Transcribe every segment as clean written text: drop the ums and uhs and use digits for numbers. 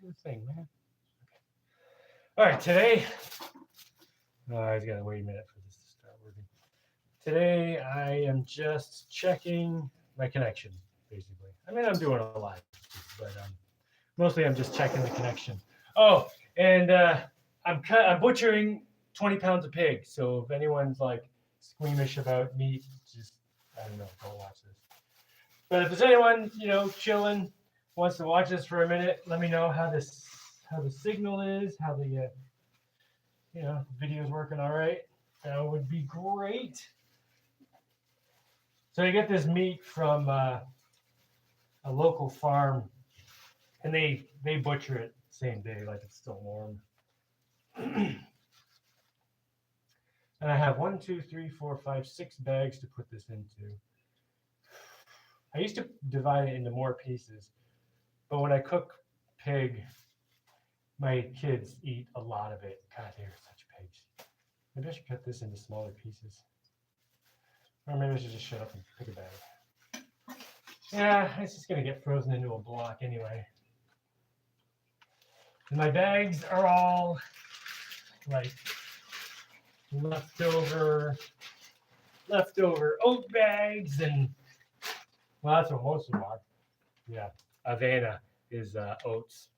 Do the thing, man. All right, today. I was gonna wait a minute for this to start working. Today, I am just checking my connection, basically. I mean, I'm doing a lot, but mostly I'm just checking the connection. Oh, and I'm butchering 20 pounds of pig. So if anyone's like squeamish about meat, just I don't know, don't watch this. But if there's anyone chilling, wants to watch this for a minute, let me know how the signal is, how the video's working all right. That would be great. So I get this meat from a local farm, and they butcher it same day, like it's still warm. And I have 1, 2, 3, 4, 5, 6 bags to put this into. I used to divide it into more pieces, but when I cook pig, my kids eat a lot of it. God, they're such pigs. Maybe I should cut this into smaller pieces. Or maybe I should just shut up and pick a bag. Yeah, it's just going to get frozen into a block anyway. And my bags are all like leftover oat bags, and well, that's what most of them are. Yeah, avena is oats,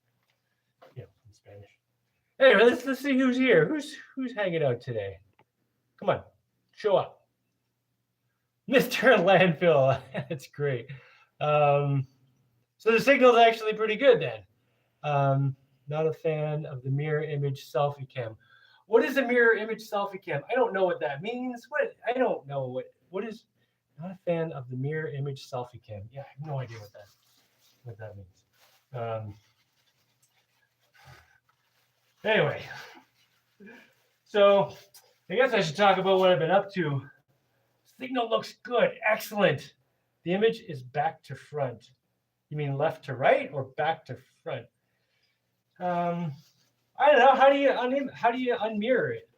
in Spanish. Anyway, let's see who's here. Who's hanging out today? Come on, show up, Mr. Landfill. That's great. So the signal's actually pretty good then. Not a fan of the mirror image selfie cam. What is a mirror image selfie cam? I don't know what that means. I don't know what is. Not a fan of the mirror image selfie cam. Yeah, I have no idea what that means. Anyway, so I guess I should talk about what I've been up to. Signal looks good. Excellent. The image is back to front. You mean left to right or back to front? I don't know. How do you unmirror it?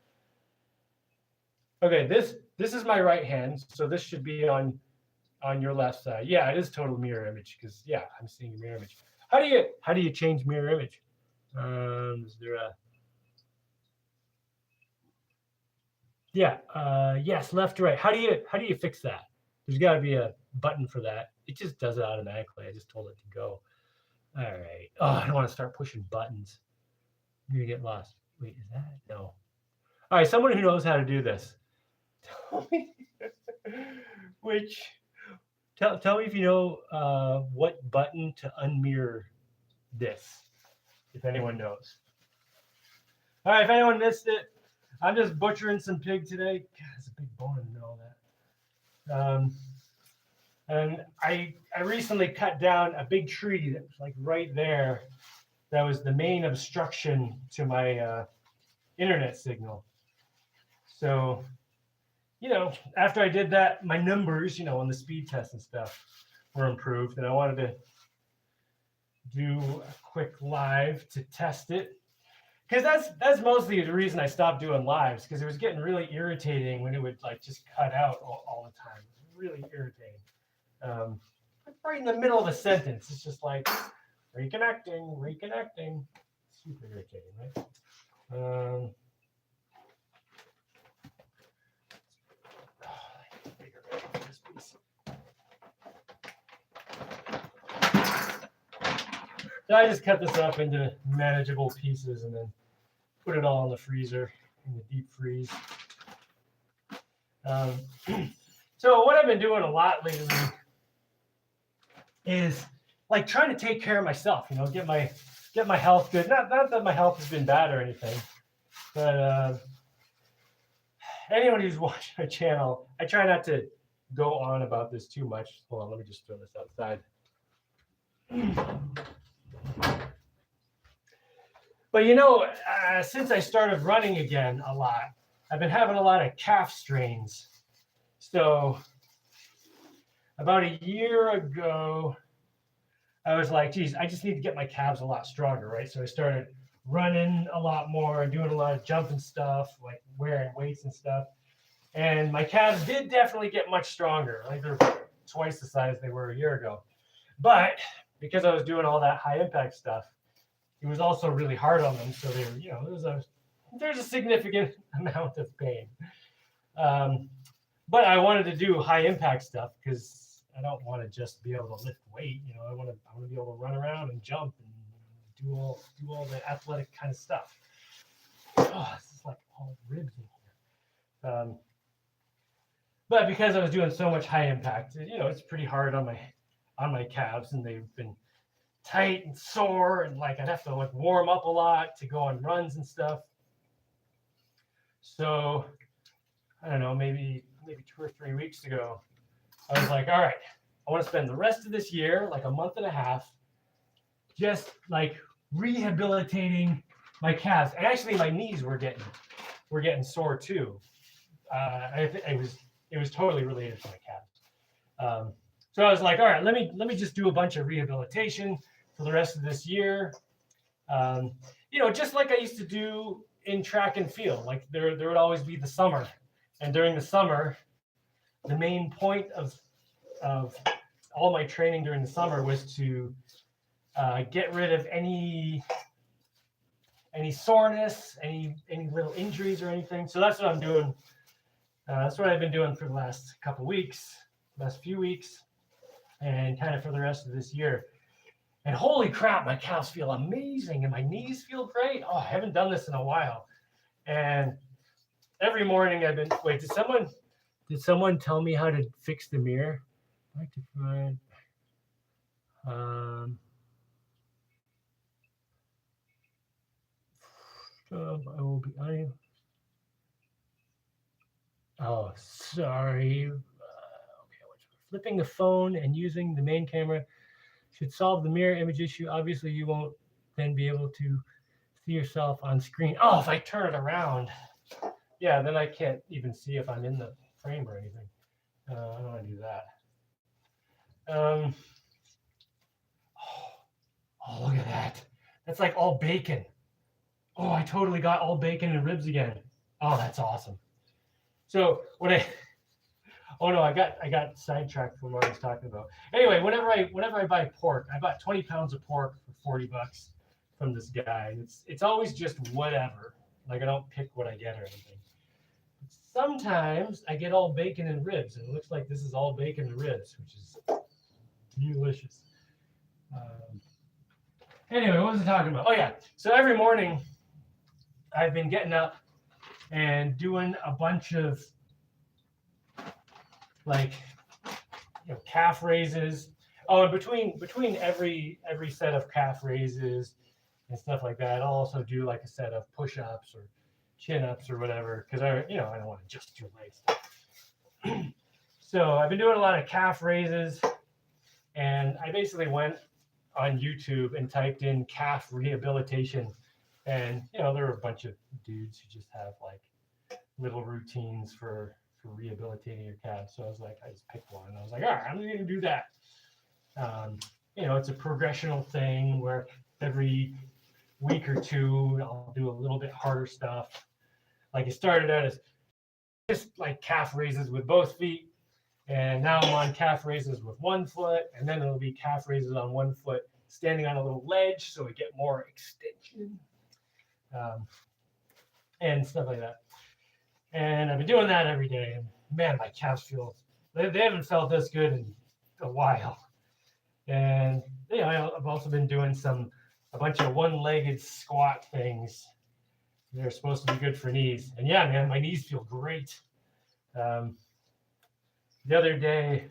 Okay, this is my right hand, so this should be on your left side. Yeah, it is total mirror image because yeah, I'm seeing a mirror image. How do you change mirror image? Is there a yes, left to right. How do you fix that? There's got to be a button for that. It just does it automatically. I just told it to go. All right. Oh, I don't want to start pushing buttons. You're gonna get lost. Wait, is that no? All right, someone who knows how to do this. Tell me tell me if you know what button to unmirror this. If anyone knows. All right, if anyone missed it, I'm just butchering some pig today. God, it's a big bone in the middle of that. And I recently cut down a big tree that was like right there. That was the main obstruction to my internet signal. So, after I did that, my numbers, on the speed test and stuff were improved. And I wanted to do a quick live to test it. Because that's mostly the reason I stopped doing lives, because it was getting really irritating when it would like just cut out all the time. It was really irritating. Right in the middle of a sentence, it's just like reconnecting. Super irritating, right? So I just cut this up into manageable pieces and then put it all in the freezer, in the deep freeze. So what I've been doing a lot lately is like trying to take care of myself, get my health good. Not that my health has been bad or anything, but anyone who's watched my channel, I try not to go on about this too much. Hold on, let me just throw this outside. But since I started running again a lot, I've been having a lot of calf strains. So about a year ago, I was like, geez, I just need to get my calves a lot stronger, right? So I started running a lot more and doing a lot of jumping stuff, like wearing weights and stuff. And my calves did definitely get much stronger. Like they're twice the size they were a year ago. But because I was doing all that high impact stuff, it was also really hard on them. So they were, you know, there's a significant amount of pain. But I wanted to do high impact stuff because I don't want to just be able to lift weight. You know, I want to be able to run around and jump and do all the athletic kind of stuff. Oh, this is like all ribs in here. But because I was doing so much high impact, you know, it's pretty hard on my calves, and they've been tight and sore, and like I'd have to like warm up a lot to go on runs and stuff. So I don't know, maybe 2 or 3 weeks ago, I was like, all right, I want to spend the rest of this year, like a month and a half, just like rehabilitating my calves. And actually my knees were getting sore too. I think it was totally related to my calves. So I was like, all right, let me just do a bunch of rehabilitation for the rest of this year. You know, just like I used to do in track and field. Like there would always be the summer, and during the summer, the main point of all my training during the summer was to get rid of any soreness, any little injuries or anything. So that's what I'm doing. That's what I've been doing for the last few weeks, and kind of for the rest of this year. And holy crap, my calves feel amazing and my knees feel great. Oh, I haven't done this in a while. And every morning I've been, wait, did someone tell me how to fix the mirror? I'd like to find, I will be, oh, sorry. Okay, flipping the phone and using the main camera should solve the mirror image issue. Obviously, you won't then be able to see yourself on screen. Oh, if I turn it around, yeah, then I can't even see if I'm in the frame or anything. I don't want to do that. Oh, look at that. That's like all bacon. Oh, I totally got all bacon and ribs again. Oh, that's awesome. So I got sidetracked from what I was talking about. Anyway, whenever I buy pork, I bought 20 pounds of pork for $40 from this guy. And it's always just whatever. Like I don't pick what I get or anything. Sometimes I get all bacon and ribs, and it looks like this is all bacon and ribs, which is delicious. Anyway, what was I talking about? Oh yeah, so every morning I've been getting up and doing a bunch of like, you know, calf raises. Oh, and between every set of calf raises and stuff like that, I'll also do like a set of push-ups or chin-ups or whatever, because I don't want to just do legs. So I've been doing a lot of calf raises, and I basically went on YouTube and typed in calf rehabilitation, and you know, there were a bunch of dudes who just have like little routines for rehabilitating your calves. So I was like, I just picked one, and I was like, all right, I'm going to do that. You know, it's a progressional thing where every week or two I'll do a little bit harder stuff. Like it started out as just like calf raises with both feet, and now I'm on calf raises with one foot, and then it'll be calf raises on one foot standing on a little ledge so we get more extension, and stuff like that. And I've been doing that every day, and man, my calves they haven't felt this good in a while. And you know, I've also been doing a bunch of one-legged squat things. They're supposed to be good for knees. And yeah, man, my knees feel great. The other day,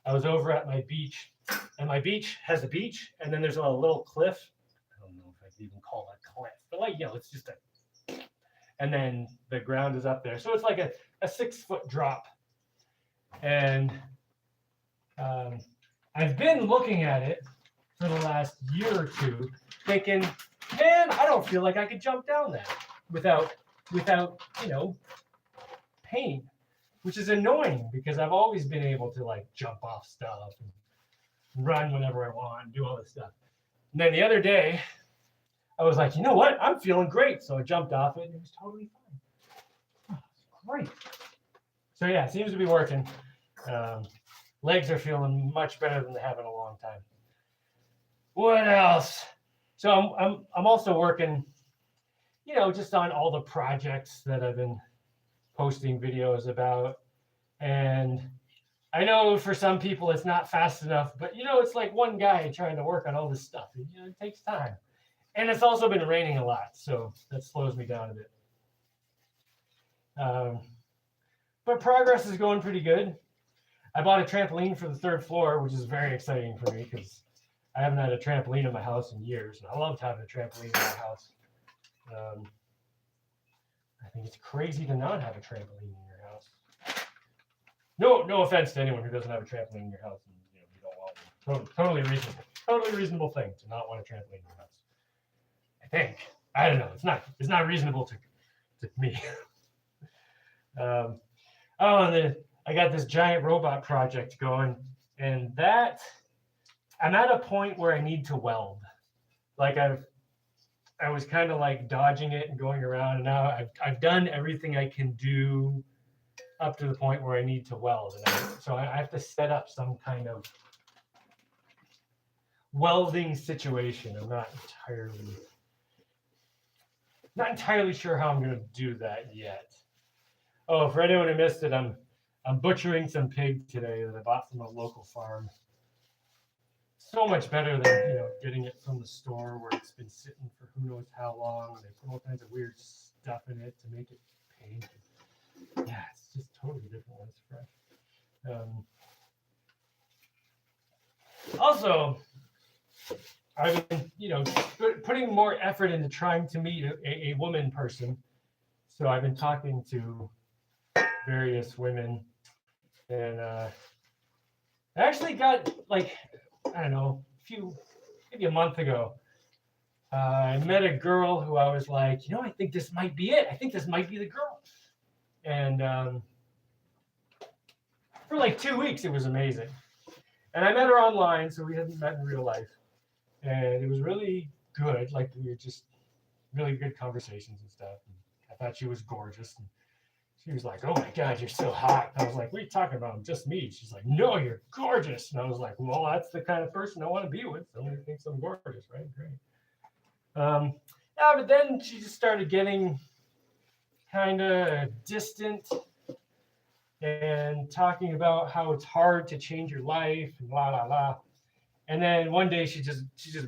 I was over at my beach, and my beach has a beach, and then there's a little cliff. I don't know if I can even call it a cliff, but like, you know, it's just and then the ground is up there. So it's like a 6-foot drop. And I've been looking at it for the last year or two, thinking, man, I don't feel like I could jump down that without you know, pain, which is annoying because I've always been able to like jump off stuff and run whenever I want and do all this stuff. And then the other day, I was like, you know what? I'm feeling great. So I jumped off it, and it was totally fine. Oh, great. So yeah, it seems to be working. Legs are feeling much better than they have in a long time. What else? So I'm also working, just on all the projects that I've been posting videos about. And I know for some people it's not fast enough, but it's like one guy trying to work on all this stuff. It takes time. And it's also been raining a lot, so that slows me down a bit. Um, but progress is going pretty good. I bought a trampoline for the third floor, which is very exciting for me because I haven't had a trampoline in my house in years. And I loved having a trampoline in my house. I think it's crazy to not have a trampoline in your house. No offense to anyone who doesn't have a trampoline in your house and you don't want one. Totally reasonable thing to not want a trampoline in your house. I think. I don't know. It's not reasonable to me. And then I got this giant robot project going, and that I'm at a point where I need to weld. Like I was kind of like dodging it and going around, and now I've done everything I can do up to the point where I need to weld. So I have to set up some kind of welding situation. I'm not entirely sure how I'm going to do that yet. Oh, for anyone who missed it, I'm butchering some pig today that I bought from a local farm. So much better than getting it from the store where it's been sitting for who knows how long. And they put all kinds of weird stuff in it to make it pink. Yeah, it's just totally different when it's fresh. Also, I've been putting more effort into trying to meet a woman person. So I've been talking to various women, and I actually got I don't know, maybe a month ago, I met a girl who I was like, I think this might be it. I think this might be the girl. And for like 2 weeks, it was amazing. And I met her online, so we hadn't met in real life. And it was really good. Like, we were just really good conversations and stuff. And I thought she was gorgeous. And she was like, "Oh my God, you're so hot." And I was like, "What are you talking about? I'm just me." She's like, "No, you're gorgeous." And I was like, "Well, that's the kind of person I want to be with. Someone who thinks I'm gorgeous, right? Great." Yeah, but then she just started getting kind of distant and talking about how it's hard to change your life and la la la. And then one day she just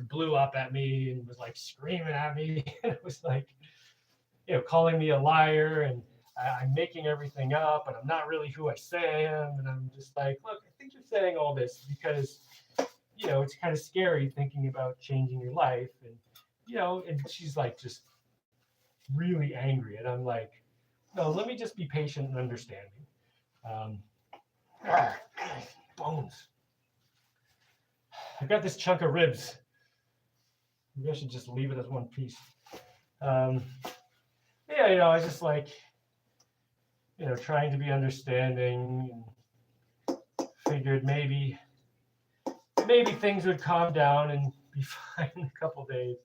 blew up at me and was like screaming at me. And it was like, calling me a liar and I'm making everything up and I'm not really who I say I am. And I'm just like, look, I think you're saying all this because, it's kind of scary thinking about changing your life. And, and she's like just really angry. And I'm like, no, let me just be patient and understanding. Bones. I've got this chunk of ribs. Maybe I should just leave it as one piece. Yeah, I was just like, trying to be understanding and figured maybe things would calm down and be fine in a couple days.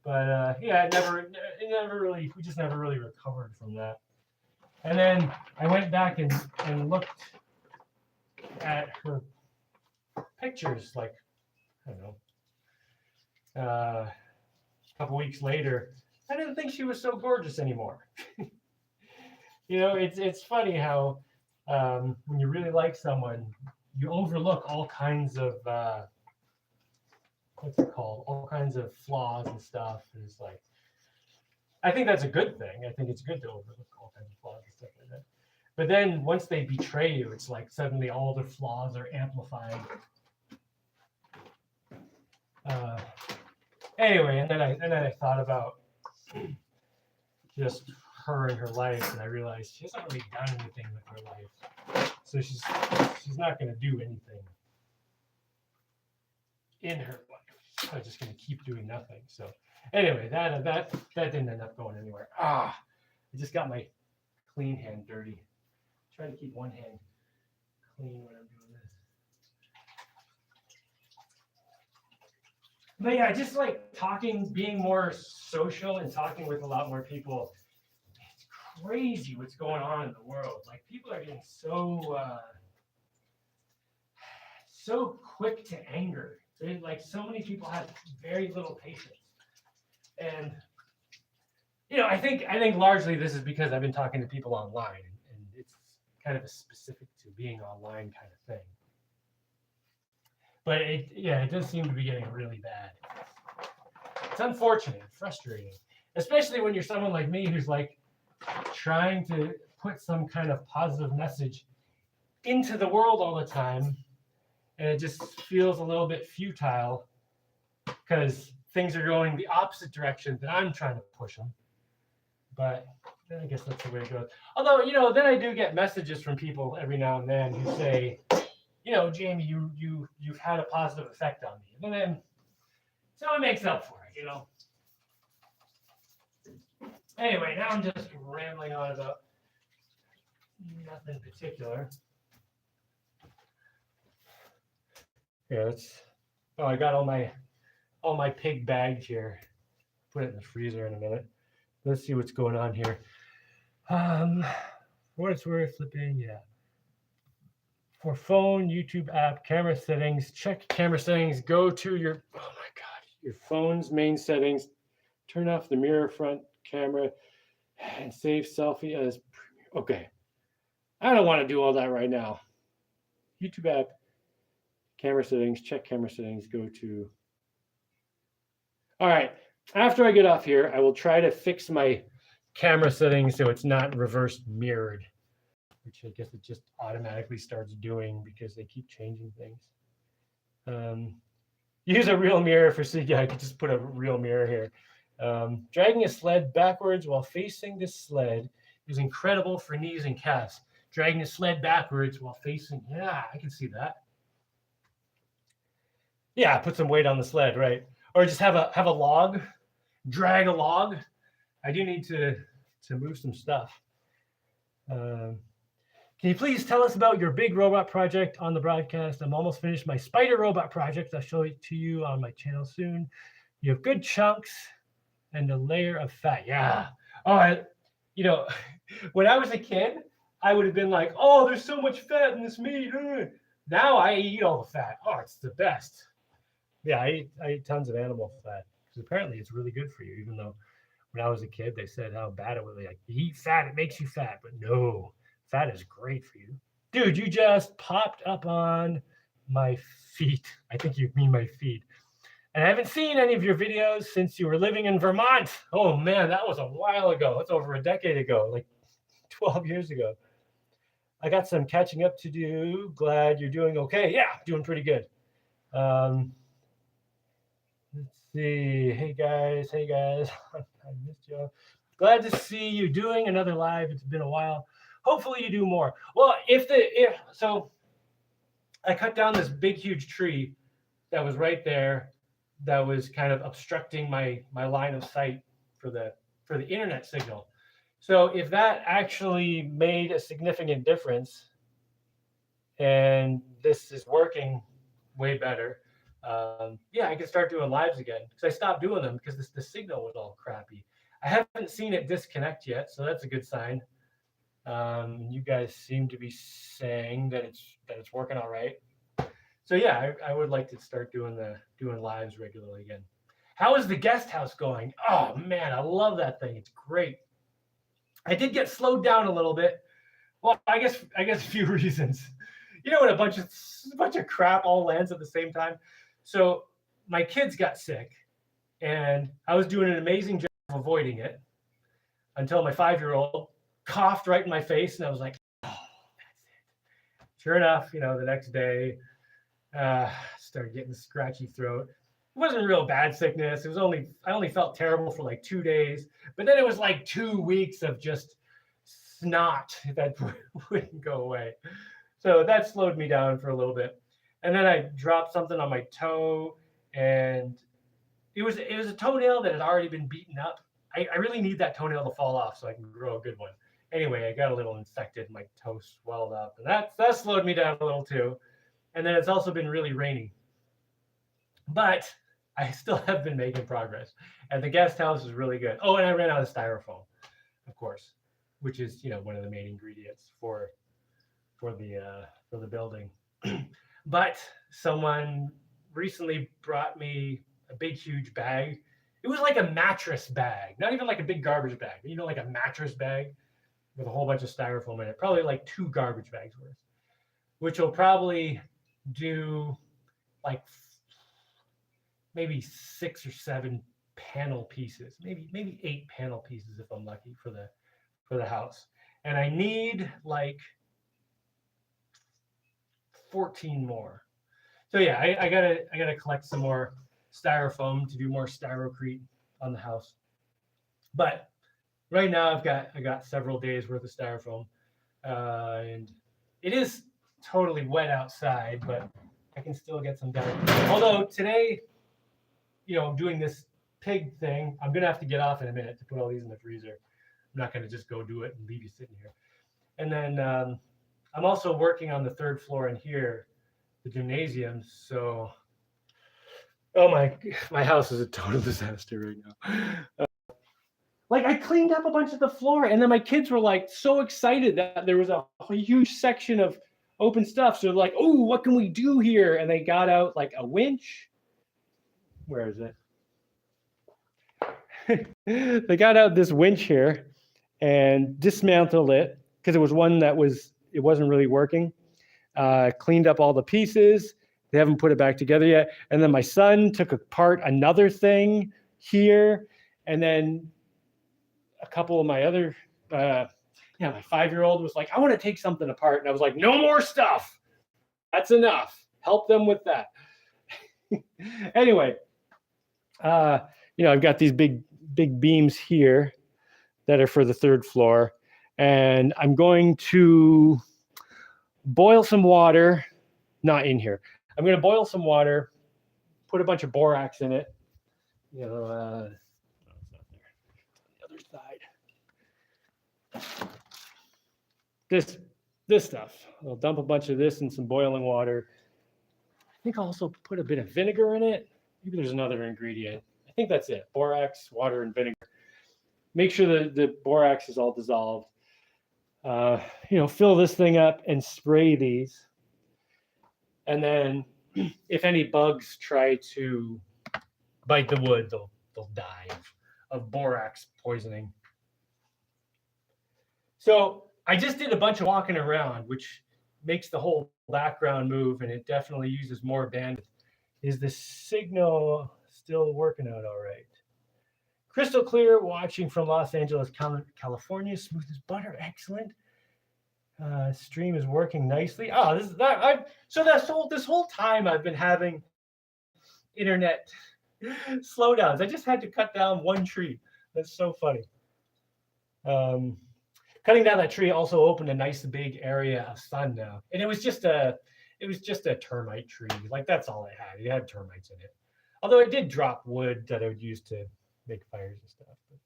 But yeah, we just never really recovered from that. And then I went back and looked at her pictures, like, I don't know, a couple weeks later. I didn't think she was so gorgeous anymore. It's funny how when you really like someone, you overlook all kinds of all kinds of flaws and stuff. And it's like, I think that's a good thing. I think it's good to overlook all kinds of flaws and stuff like that. But then once they betray you, it's like suddenly all their flaws are amplified. Anyway, and then I thought about just her and her life, and I realized she hasn't really done anything with her life. So she's not going to do anything in her life. She's probably just going to keep doing nothing. So anyway, that didn't end up going anywhere. I just got my clean hand dirty. Try to keep one hand clean when I'm doing this. But yeah, just like talking, being more social and talking with a lot more people. It's crazy what's going on in the world. Like, people are getting so quick to anger. Like so many people have very little patience, and I think largely this is because I've been talking to people online, and it's kind of a specific to being online kind of thing. But it does seem to be getting really bad. It's unfortunate, and frustrating, especially when you're someone like me who's like trying to put some kind of positive message into the world all the time, and it just feels a little bit futile because things are going the opposite direction that I'm trying to push them. But I guess that's the way it goes. Although, then I do get messages from people every now and then who say, Jaimie, you've had a positive effect on me. And then so it makes up for it, Anyway, now I'm just rambling on about nothing particular. Yeah, I got all my pig bagged here. Put it in the freezer in a minute. Let's see what's going on here. What it's worth, flipping, yeah. For phone, YouTube app, camera settings, check camera settings, go to your phone's main settings, turn off the mirror front camera, and save selfie as premiere. Okay. I don't want to do all that right now. YouTube app, camera settings, check camera settings, go to. All right. After I get off here, I will try to fix my camera settings so it's not reverse mirrored, which I guess it just automatically starts doing because they keep changing things. Use a real mirror for see. Yeah, I could just put a real mirror here. Dragging a sled backwards while facing the sled is incredible for knees and calves. Dragging a sled backwards while facing, yeah, I can see that. Yeah, put some weight on the sled, right? Or just have a log, drag a log. I do need to move some stuff. Can you please tell us about your big robot project on the broadcast? I'm almost finished my spider robot project. I'll show it to you on my channel soon. You have good chunks and a layer of fat. Yeah. Oh, when I was a kid, I would have been like, oh, there's so much fat in this meat. Now I eat all the fat. Oh, it's the best. Yeah, I eat tons of animal fat because apparently it's really good for you, even though when I was a kid, they said how bad it was. Like, you eat fat, it makes you fat. But no, fat is great for you. Dude, you just popped up on my feet. I think you mean my feet. And I haven't seen any of your videos since you were living in Vermont. Oh, man, that was a while ago. That's over a decade ago, like 12 years ago. I got some catching up to do. Glad you're doing okay. Yeah, doing pretty good. Let's see. Hey, guys. I missed you. Glad to see you doing another live. It's been a while. Hopefully you do more. Well, so I cut down this big, huge tree that was right there that was kind of obstructing my line of sight for the internet signal. So if that actually made a significant difference and this is working way better, I can start doing lives again because I stopped doing them because the signal was all crappy. I haven't seen it disconnect yet, so that's a good sign. You guys seem to be saying that it's working all right. So yeah, I would like to start doing lives regularly again. How is the guest house going? Oh man, I love that thing. It's great. I did get slowed down a little bit. Well, I guess a few reasons. When a bunch of crap all lands at the same time. So my kids got sick, and I was doing an amazing job of avoiding it until my 5-year-old coughed right in my face, and I was like, oh, that's it. Sure enough, the next day, started getting a scratchy throat. It wasn't real bad sickness. I only felt terrible for like 2 days, but then it was like 2 weeks of just snot that wouldn't go away. So that slowed me down for a little bit. And then I dropped something on my toe, and it was a toenail that had already been beaten up. I really need that toenail to fall off so I can grow a good one. Anyway, I got a little infected. My toe swelled up, and that slowed me down a little too. And then it's also been really rainy. But I still have been making progress. And the guest house is really good. Oh, and I ran out of styrofoam, of course, which is one of the main ingredients for the building. But someone recently brought me a big, huge bag. It was like a mattress bag, not even like a big garbage bag. You know, like a mattress bag with a whole bunch of styrofoam in it. Probably like 2 garbage bags worth, which will probably do like maybe 6 or 7 panel pieces, maybe 8 panel pieces if I'm lucky for the house. And I need like 14 more. So yeah, I gotta collect some more styrofoam to do more styrocrete on the house. But right now I got several days worth of styrofoam, and it is totally wet outside, but I can still get some done. Although today, you know, doing this pig thing, I'm gonna have to get off in a minute to put all these in the freezer. I'm not gonna just go do it and leave you sitting here. And then I'm also working on the 3rd floor in here, the gymnasium. So, oh my house is a total disaster right now. Like I cleaned up a bunch of the floor, and then my kids were like so excited that there was a huge section of open stuff. So they're like, "Oh, what can we do here?" And they got out like a winch. Where is it? They got out this winch here and dismantled it because it was one that it wasn't really working. Cleaned up all the pieces. They haven't put it back together yet. And then my son took apart another thing here, and then a couple of my other, my 5-year-old was like, "I want to take something apart," and I was like, "No more stuff. That's enough. Help them with that." Anyway, I've got these big beams here that are for the 3rd floor, and I'm going to boil some water. Not in here. I'm going to boil some water, put a bunch of borax in it. No, it's not there. It's on the other side. This stuff. I'll dump a bunch of this in some boiling water. I think I'll also put a bit of vinegar in it. Maybe there's another ingredient. I think that's it. Borax, water, and vinegar. Make sure the borax is all dissolved. Fill this thing up and spray these. And then if any bugs try to bite the wood, they'll die of borax poisoning. So I just did a bunch of walking around, which makes the whole background move, and it definitely uses more bandwidth. Is the signal still working out all right? Crystal clear, watching from Los Angeles, California. Smooth as butter, excellent. Stream is working nicely. Oh, this whole time I've been having internet slowdowns. I just had to cut down one tree. That's so funny. Cutting down that tree also opened a nice big area of sun now, and it was just a termite tree. Like that's all it had. It had termites in it. Although it did drop wood that I would use to make fires and stuff. But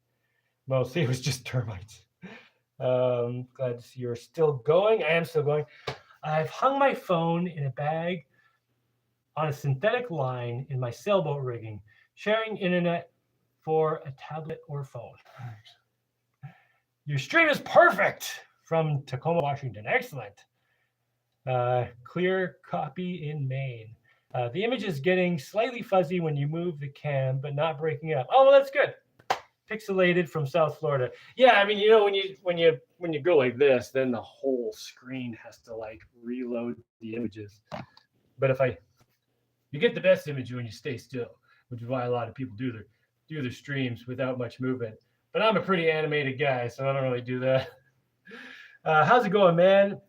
mostly it was just termites. Glad to see you're still going. I am still going. I've hung my phone in a bag on a synthetic line in my sailboat rigging, sharing internet for a tablet or phone. Your stream is perfect from Tacoma, Washington. Excellent. Clear copy in Maine. The image is getting slightly fuzzy when you move the cam, but not breaking up. Oh, well, that's good. Pixelated from South Florida. Yeah, I mean, when you go like this, then the whole screen has to like reload the images. But you get the best image when you stay still, which is why a lot of people do their streams without much movement. But I'm a pretty animated guy, so I don't really do that. How's it going, man?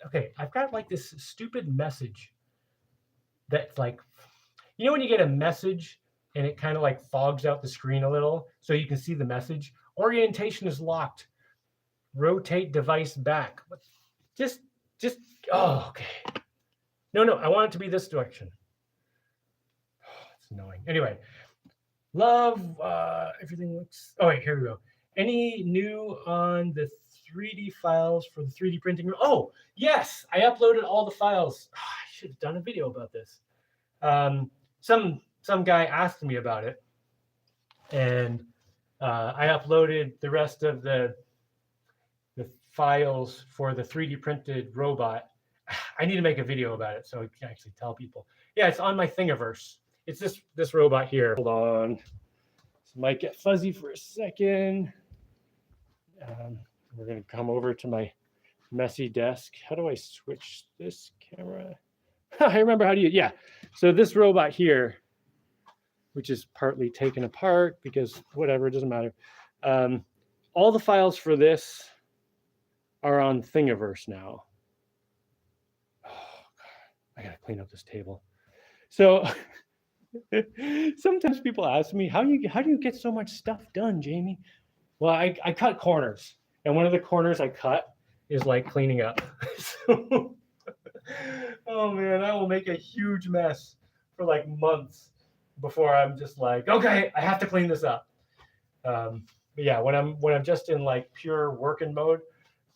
Okay, I've got like this stupid message that's like, when you get a message and it kind of like fogs out the screen a little so you can see the message. Orientation is locked. Rotate device back. Just, oh, okay. No, I want it to be this direction. Oh, it's annoying. Anyway, love, everything looks, oh wait, here we go. Any new on the 3D files for the 3D printing room? Oh, yes, I uploaded all the files. Oh, I should have done a video about this. Some guy asked me about it, and I uploaded the rest of the files for the 3D printed robot. I need to make a video about it so I can actually tell people. Yeah, it's on my Thingiverse. It's this robot here. Hold on. This might get fuzzy for a second. We're going to come over to my messy desk. How do I switch this camera? I remember how to use. Yeah. So this robot here, which is partly taken apart because whatever, it doesn't matter. All the files for this are on Thingiverse now. Oh, God. I got to clean up this table. So sometimes people ask me, how do you get so much stuff done, Jaimie? Well, I cut corners. And one of the corners I cut is like cleaning up. So, oh man, I will make a huge mess for like months before I'm just like, okay, I have to clean this up. But yeah, when I'm just in like pure working mode,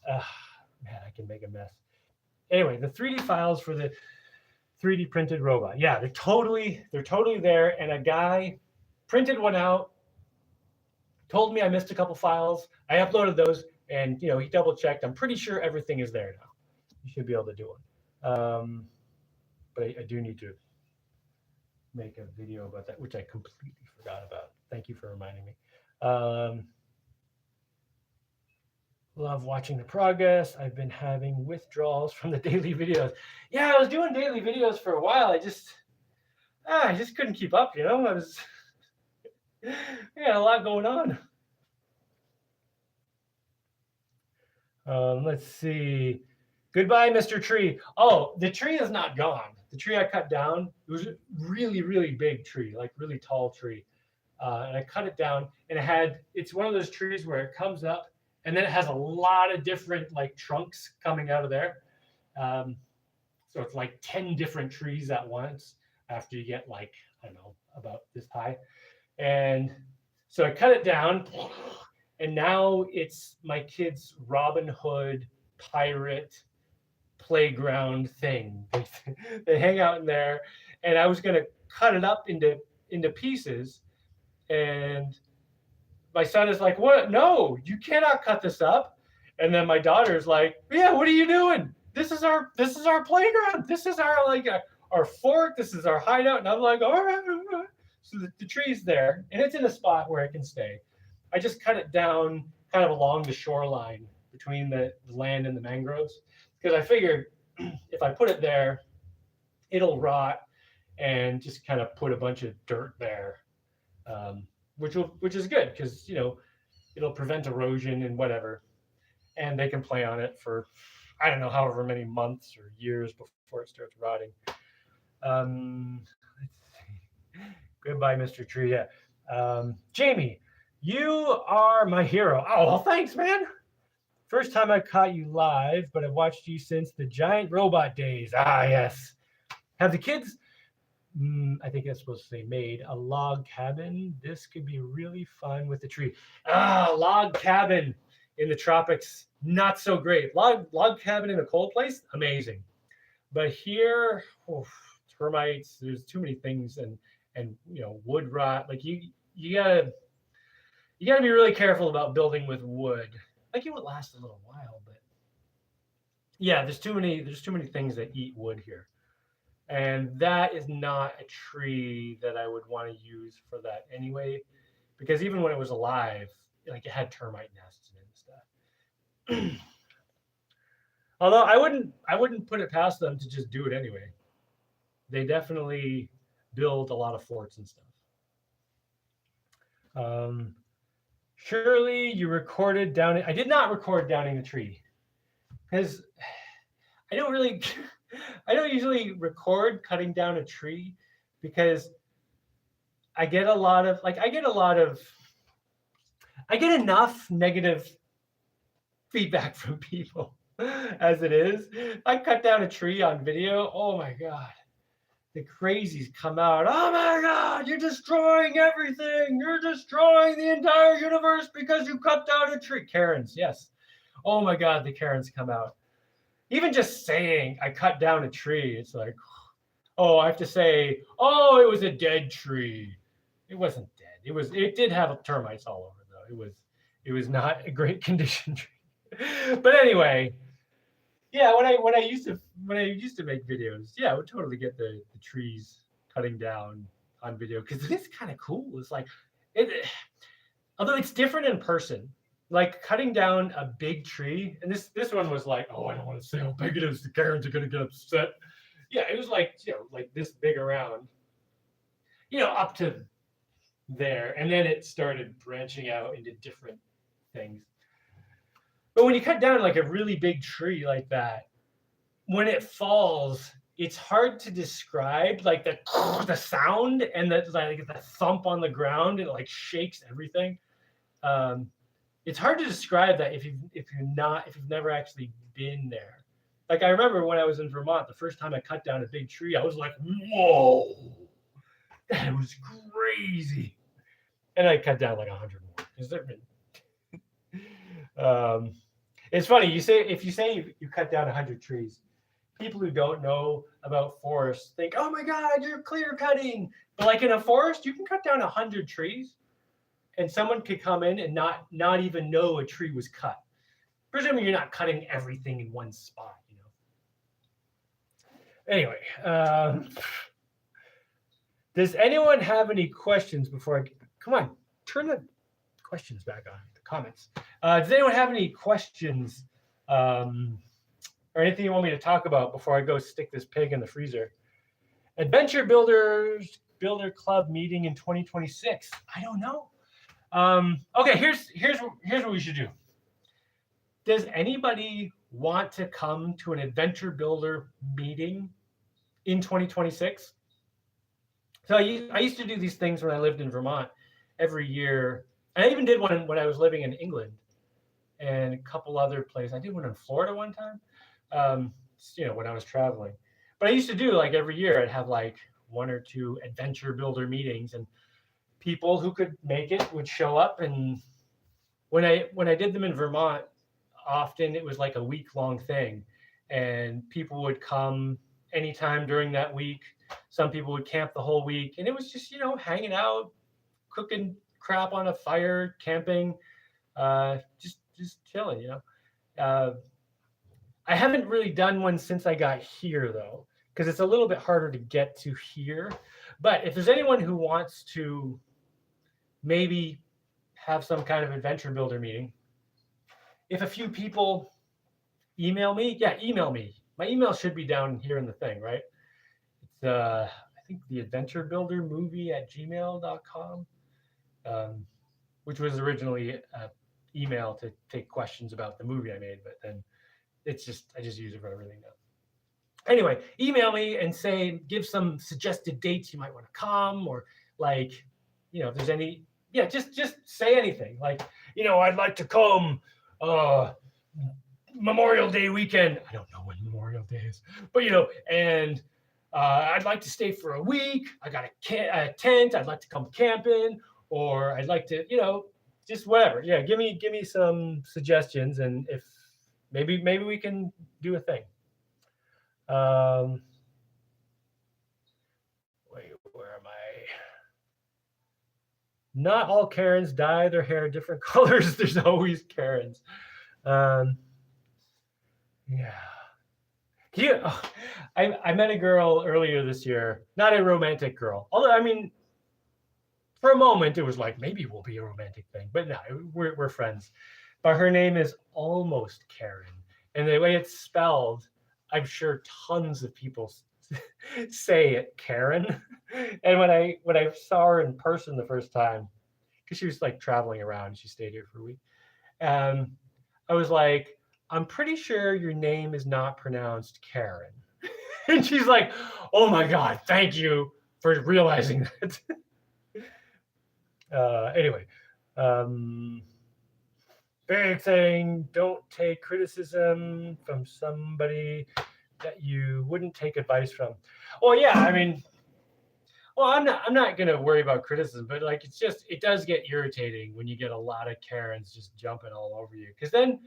man, I can make a mess. Anyway, the 3D files for the 3D printed robot. Yeah, they're totally there. And a guy printed one out, told me I missed a couple files. I uploaded those, and he double checked. I'm pretty sure everything is there now. You should be able to do one. But I do need to make a video about that, which I completely forgot about. Thank you for reminding me. Love watching the progress. I've been having withdrawals from the daily videos. Yeah, I was doing daily videos for a while. I just couldn't keep up, I had a lot going on. Let's see. Goodbye, Mr. Tree. Oh, the tree is not gone. The tree I cut down, it was a really, really big tree, like really tall tree. And I cut it down, and it's one of those trees where it comes up, and then it has a lot of different like trunks coming out of there. So it's like 10 different trees at once after you get like, I don't know, about this high. And so I cut it down, and now it's my kids' Robin Hood pirate playground thing. They hang out in there, and I was going to cut it up into pieces, and my son is like, "What? No, you cannot cut this up." And then my daughter's like, "Yeah, what are you doing? This is our playground. This is our our fort. This is our hideout." And I'm like, "All right." So the tree's there, and it's in a spot where it can stay. I just cut it down kind of along the shoreline between the land and the mangroves, because I figured if I put it there, it'll rot and just kind of put a bunch of dirt there, which is good because it'll prevent erosion and whatever, and they can play on it for I don't know however many months or years before it starts rotting. Let's see. Goodbye, Mr. Tree. Yeah. Jaimie, you are my hero. Oh, well, thanks, man. First time I caught you live, but I've watched you since the giant robot days. Ah, yes. Have the kids, I think that's supposed to say made, a log cabin? This could be really fun with the tree. Ah, log cabin in the tropics, not so great. Log cabin in a cold place, amazing. But here, termites, there's too many things, and wood rot. Like you gotta be really careful about building with wood. Like it would last a little while, but yeah, there's too many things that eat wood here. And that is not a tree that I would want to use for that anyway, because even when it was alive, like it had termite nests in it and stuff. Although I wouldn't put it past them to just do it anyway. They definitely build a lot of forts and stuff. Surely you recorded downing. I did not record downing the tree because I don't usually record cutting down a tree because I get enough negative feedback from people as it is. I cut down a tree on video. Oh my God. The crazies come out. Oh my God, you're destroying everything. You're destroying the entire universe because you cut down a tree. Karens, yes. Oh my God, the Karens come out. Even just saying I cut down a tree, it's like, oh, I have to say, oh, it was a dead tree. It wasn't dead. It did have termites all over though. It was not a great condition tree. But anyway, Yeah, when I used to make videos, yeah, I would totally get the trees cutting down on video because it is kind of cool. It's like it, although it's different in person. Like cutting down a big tree, and this one was like, oh, I don't want to say how big it is. The Karens are gonna get upset. Yeah, it was like like this big around, up to there, and then it started branching out into different things. But when you cut down like a really big tree like that, when it falls, it's hard to describe like the sound and the thump on the ground. It like shakes everything. Um, it's hard to describe that if you've never actually been there. Like I remember when I was in Vermont, the first time I cut down a big tree, I was like, "Whoa, that was crazy!" And I cut down like 100 more. Is there been? It's funny. If you say you cut down 100 trees, people who don't know about forests think, "Oh my God, you're clear cutting." But like in a forest, you can cut down 100 trees, and someone could come in and not even know a tree was cut. Presumably, you're not cutting everything in one spot, Anyway, does anyone have any questions before I come on? Turn the questions back on. The comments. Does anyone have any questions? Or anything you want me to talk about before I go stick this pig in the freezer? Adventure Builder Club meeting in 2026. I don't know. Okay, here's what we should do. Does anybody want to come to an Adventure Builder meeting in 2026? So I used to do these things when I lived in Vermont every year. I even did one when I was living in England and a couple other places. I did one in Florida one time. When I was traveling. But I used to do like every year, I'd have like one or two Adventure Builder meetings, and people who could make it would show up. And when I did them in Vermont, often it was like a week-long thing, and people would come anytime during that week. Some people would camp the whole week, and it was just hanging out, cooking crap on a fire, camping, just chilling. I haven't really done one since I got here though, because it's a little bit harder to get to here. But if there's anyone who wants to maybe have some kind of Adventure Builder meeting, if a few people email me, email me. My email should be down here in the thing, right? It's I think the Adventure Builder movie at gmail.com, which was originally an email to take questions about the movie I made, but then I just use it for everything now. Anyway, email me and give some suggested dates you might want to come, or like, if there's any, just say anything. Like, I'd like to come Memorial Day weekend. I don't know when Memorial Day is, but and I'd like to stay for a week. I got a tent. I'd like to come camping, or I'd like to, just whatever. Yeah, give me some suggestions, and if maybe we can do a thing. Wait, where am I? Not all Karens dye their hair different colors. There's always Karens. I met a girl earlier this year, not a romantic girl. Although, for a moment, it was like, maybe we'll be a romantic thing. But no, we're friends. But her name is Almost Karen. And the way it's spelled, I'm sure tons of people say it Karen. And when I saw her in person the first time, because she was like traveling around, she stayed here for a week. I was like, I'm pretty sure your name is not pronounced Karen. And she's like, oh my God, thank you for realizing that. Anyway, big thing, don't take criticism from somebody that you wouldn't take advice from. Well, yeah, I'm not gonna worry about criticism, but like it does get irritating when you get a lot of Karens just jumping all over you, because then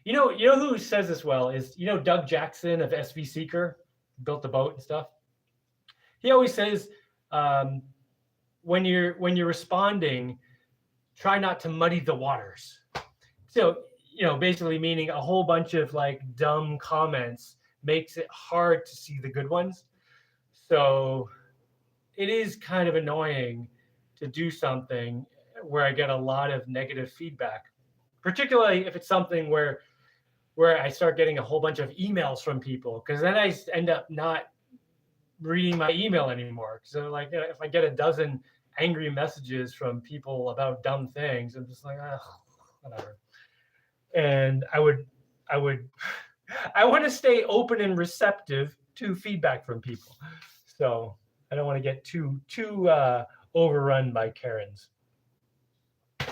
you know who says this well is Doug Jackson of SV Seeker, built the boat and stuff. He always says, when you're responding, try not to muddy the waters. So basically meaning a whole bunch of like dumb comments makes it hard to see the good ones. So it is kind of annoying to do something where I get a lot of negative feedback, particularly if it's something where I start getting a whole bunch of emails from people, because then I end up not reading my email anymore. So like if I get a dozen angry messages from people about dumb things, I'm just like, whatever. And I would I want to stay open and receptive to feedback from people. So I don't want to get too overrun by Karens.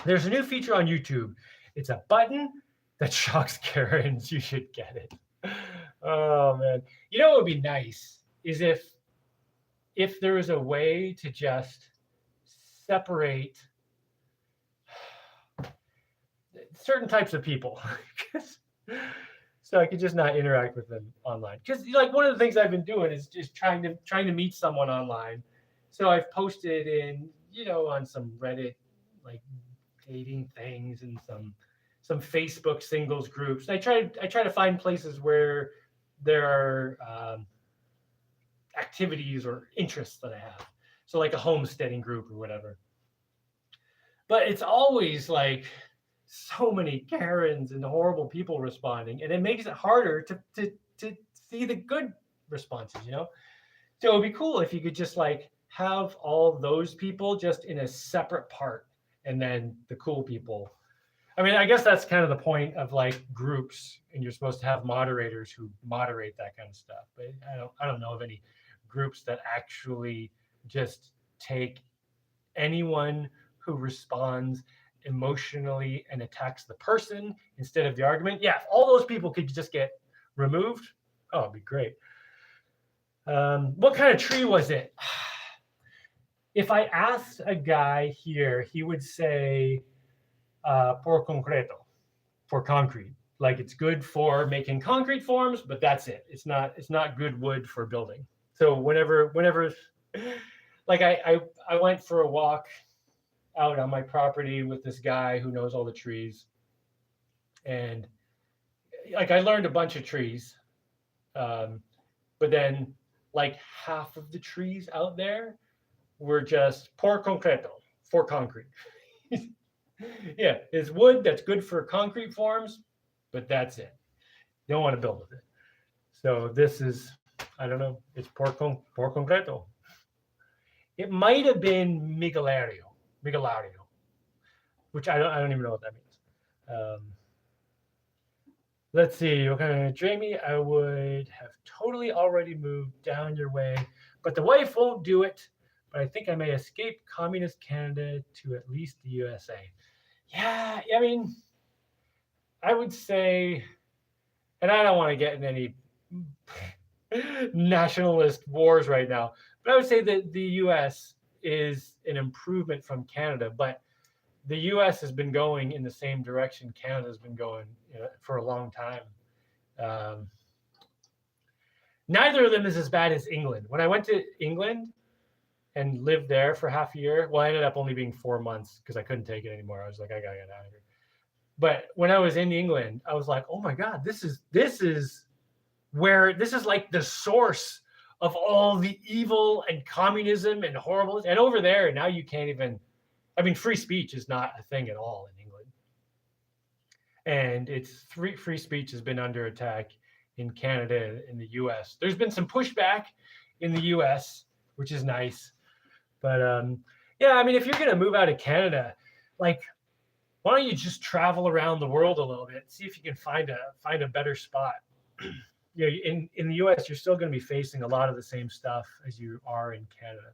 There's a new feature on YouTube. It's a button that shocks Karens. You should get it. Oh man. You know what would be nice is if there was a way to just separate certain types of people. So I could just not interact with them online. Because like one of the things I've been doing is just trying to meet someone online. So I've posted in, on some Reddit like dating things and some Facebook singles groups. I try to find places where there are activities or interests that I have. So like a homesteading group or whatever. But it's always like so many Karens and horrible people responding, and it makes it harder to see the good responses, So it would be cool if you could just like have all those people just in a separate part, and then the cool people. I mean, I guess that's kind of the point of like groups, and you're supposed to have moderators who moderate that kind of stuff. But I don't know of any groups that actually just take anyone who responds emotionally and attacks the person instead of the argument. Yeah, if all those people could just get removed, oh, it'd be great. What kind of tree was it? If I asked a guy here, he would say por concreto, for concrete. Like it's good for making concrete forms, but that's it. It's not good wood for building. So whenever like I went for a walk out on my property with this guy who knows all the trees, and like I learned a bunch of trees, but then like half of the trees out there were just por concreto, for concrete. Yeah, it's wood that's good for concrete forms, but that's it. You don't want to build with it. So this is, I don't know, it's por concreto. It might have been Migalario, which I don't even know what that means. Let's see. Okay, Jaimie, I would have totally already moved down your way, but the wife won't do it. But I think I may escape communist Canada to at least the USA. Yeah, I mean, I would say, and I don't want to get in any nationalist wars right now, but I would say that the US is an improvement from Canada, but the US has been going in the same direction Canada's been going for a long time. Neither of them is as bad as England. When I went to England and lived there for half a year, well, I ended up only being 4 months because I couldn't take it anymore. I was like, I gotta get out of here. But when I was in England, I was like, oh my God, this is like the source of all the evil and communism and horrible. And over there, now you can't even, I mean, free speech is not a thing at all in England. And it's free speech has been under attack in Canada, in the US. There's been some pushback in the US, which is nice. But yeah, I mean, if you're going to move out of Canada, like, why don't you just travel around the world a little bit, see if you can find a better spot. In the US, you're still going to be facing a lot of the same stuff as you are in Canada.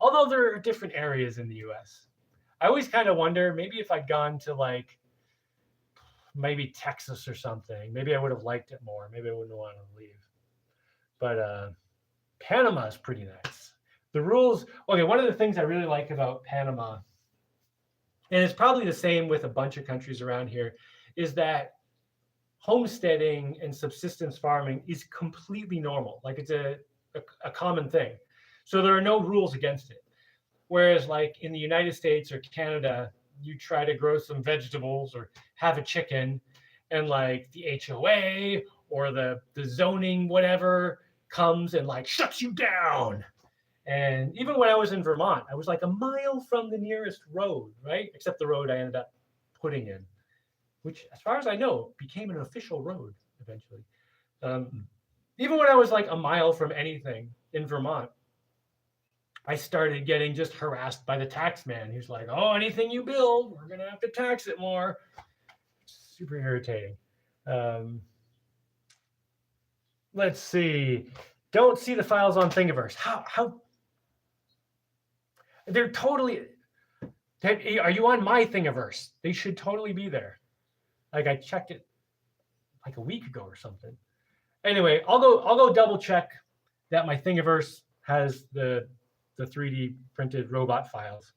Although there are different areas in the US. I always kind of wonder, maybe if I'd gone to like maybe Texas or something, maybe I would have liked it more. Maybe I wouldn't want to leave. But Panama is pretty nice. The rules, okay, one of the things I really like about Panama, and it's probably the same with a bunch of countries around here, is that homesteading and subsistence farming is completely normal. Like it's a common thing. So there are no rules against it. Whereas like in the United States or Canada, you try to grow some vegetables or have a chicken, and like the HOA or the zoning whatever comes and like shuts you down. And even when I was in Vermont, I was like a mile from the nearest road, right? Except the road I ended up putting in, which, as far as I know, became an official road eventually. Even when I was like a mile from anything in Vermont, I started getting just harassed by the tax man. He was like, "Oh, anything you build, we're gonna have to tax it more." Super irritating. Let's see. Don't see the files on Thingiverse. How? They're totally. Are you on my Thingiverse? They should totally be there. Like I checked it like a week ago or something. Anyway, I'll go double check that my Thingiverse has the 3D printed robot files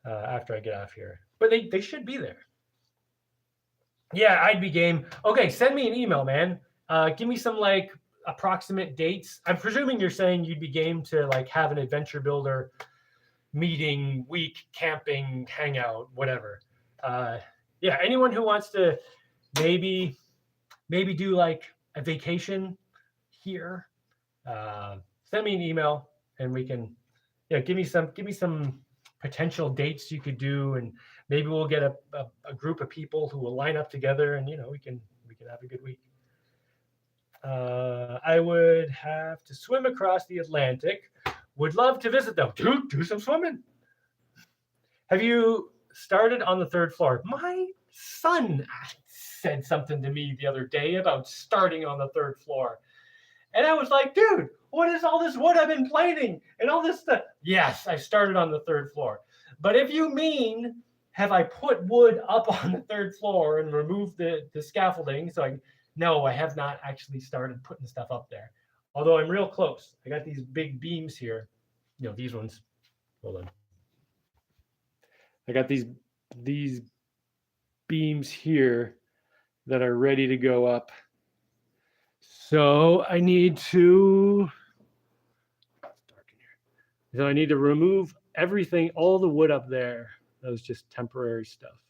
after I get off here. But they should be there. Yeah, I'd be game. Okay, send me an email, man. Give me some like approximate dates. I'm presuming you're saying you'd be game to like have an adventure builder meeting, week, camping, hangout, whatever. Yeah, anyone who wants to maybe do like a vacation here, send me an email and we can, give me some potential dates you could do, and maybe we'll get a group of people who will line up together, and we can have a good week. I would have to swim across the Atlantic. Would love to visit though. Do some swimming. Have you started on the 3rd floor? My son said something to me the other day about starting on the 3rd floor. And I was like, dude, what is all this wood I've been planing and all this stuff? Yes, I started on the 3rd floor. But if you mean, have I put wood up on the 3rd floor and removed the scaffolding? No, I have not actually started putting stuff up there. Although I'm real close. I got these big beams here. These ones. Hold on. I got these beams here that are ready to go up. So I need to, it's dark in here. So I need to remove everything, all the wood up there. That was just temporary stuff.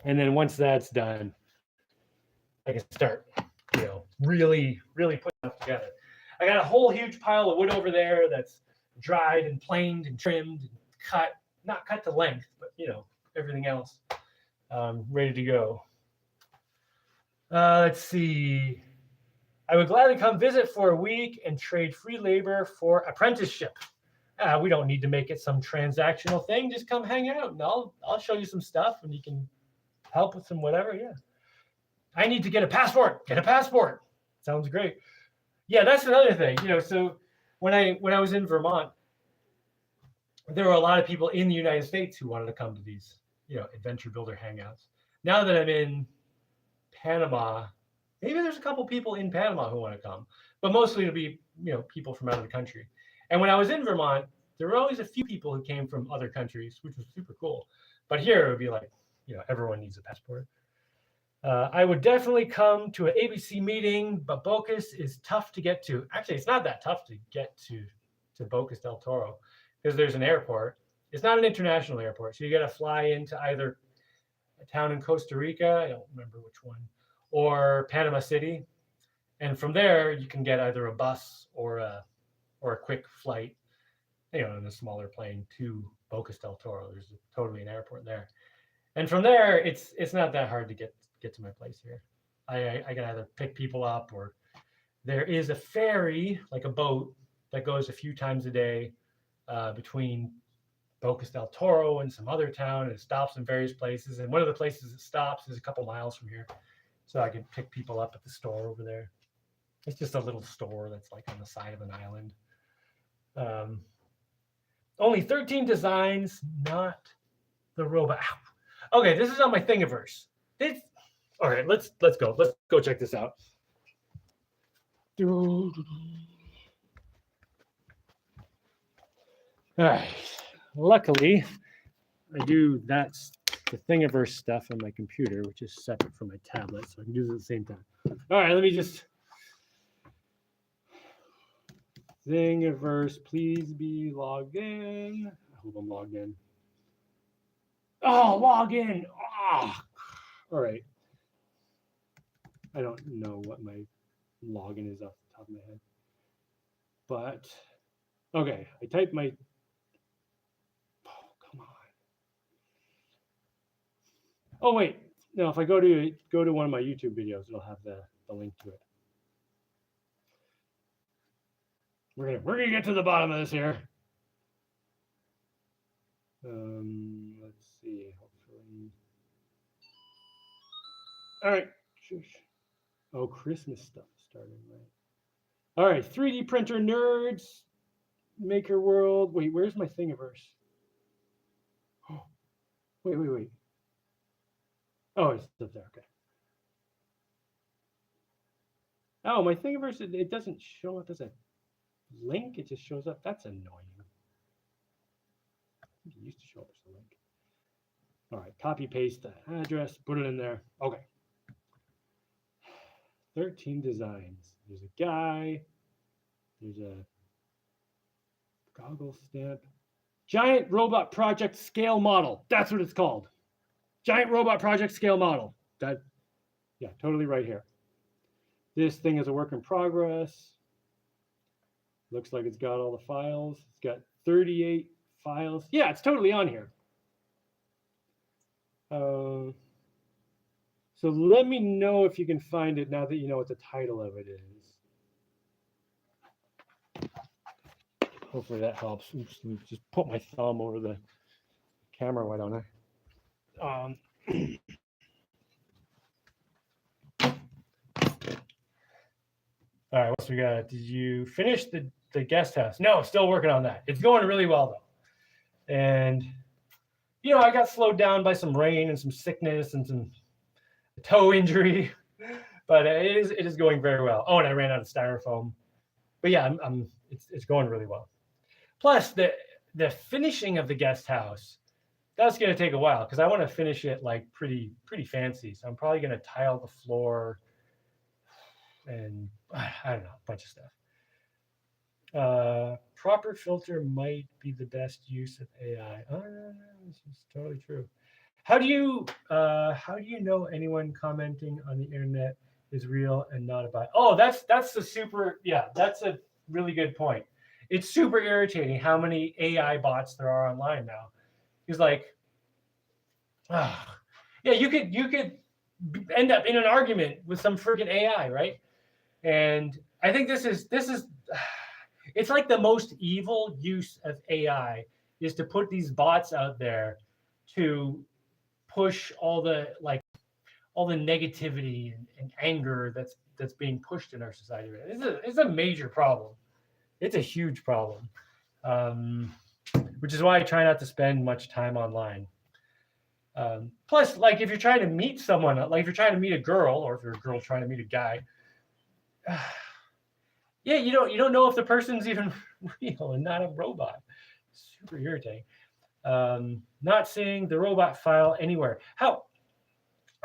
And then once that's done, I can start, really putting stuff together. I got a whole huge pile of wood over there that's dried and planed and trimmed and cut, not cut to length, but everything else ready to go. Let's see. I would gladly come visit for a week and trade free labor for apprenticeship. We don't need to make it some transactional thing. Just come hang out and I'll show you some stuff and you can help with some whatever. Yeah. I need to get a passport. Get a passport. Sounds great. Yeah, that's another thing. So when I was in Vermont, there were a lot of people in the United States who wanted to come to these, adventure builder hangouts. Now that I'm in Panama, maybe there's a couple people in Panama who want to come, but mostly it'll be, people from out of the country. And when I was in Vermont, there were always a few people who came from other countries, which was super cool. But here it would be like, everyone needs a passport. I would definitely come to an ABC meeting, but Bocas is tough to get to. Actually, it's not that tough to get to Bocas del Toro because there's an airport. It's not an international airport, so you got to fly into either a town in Costa Rica, I don't remember which one, or Panama City, and from there you can get either a bus or a quick flight, in a smaller plane to Bocas del Toro. There's totally an airport there, and from there it's not that hard to get to my place here. I can either pick people up, or there is a ferry, like a boat, that goes a few times a day between Bocas del Toro and some other town, and it stops in various places. And one of the places it stops is a couple miles from here, so I can pick people up at the store over there. It's just a little store that's like on the side of an island. Only 13 designs, not the robot. Okay, this is on my Thingiverse. All right, let's go. Let's go check this out. All right. Luckily, that's the Thingiverse stuff on my computer, which is separate from my tablet, so I can do it at the same time. All right, let me just Thingiverse, please be logged in. I hope I'm logged in. Oh, log in. Oh. All right. I don't know what my login is off the top of my head. But okay, I typed my. Oh, come on. Oh wait, no. If I go to one of my YouTube videos, it'll have the link to it. We're gonna get to the bottom of this here. Let's see. Hopefully. All right. Oh, Christmas stuff started, right? All right, 3D printer nerds, Maker World. Wait, where's my Thingiverse? Oh, wait. Oh, it's up there. Okay. Oh, my Thingiverse, it doesn't show up as a link. It just shows up. That's annoying. It used to show up as a link. All right, copy paste the address, put it in there. Okay. 13 designs. There's a guy. There's a goggle stamp. Giant Robot Project Scale Model. That's what it's called. Giant Robot Project Scale Model. That, yeah, totally right here. This thing is a work in progress. Looks like it's got all the files. It's got 38 files. Yeah, it's totally on here. So let me know if you can find it now that you know what the title of it is. Hopefully that helps. Oops, let me just put my thumb over the camera. Why don't I? All right, what's we got? Did you finish the guest house? No, still working on that. It's going really well though. And you know, I got slowed down by some rain and some sickness and some toe injury, but it is going very well. Oh, and I ran out of styrofoam. But yeah, it's going really well. Plus the finishing of the guest house, that's going to take a while because I want to finish it like pretty fancy. So I'm probably going to tile the floor and I don't know, a bunch of stuff. Proper filter might be the best use of AI. Oh, no, this is totally true. How do you know anyone commenting on the internet is real and not a bot? Oh, that's the super, yeah, that's a really good point. It's super irritating how many AI bots there are online now. He's like, yeah, you could end up in an argument with some freaking AI, right? And I think this is it's like the most evil use of AI is to put these bots out there to push all the negativity and anger that's being pushed in our society. It's a major problem. It's a huge problem, which is why I try not to spend much time online. Plus, like if you're trying to meet someone, like if you're trying to meet a girl, or if you're a girl trying to meet a guy, yeah, you don't know if the person's even real and not a robot. Super irritating. Not seeing the robot file anywhere. How?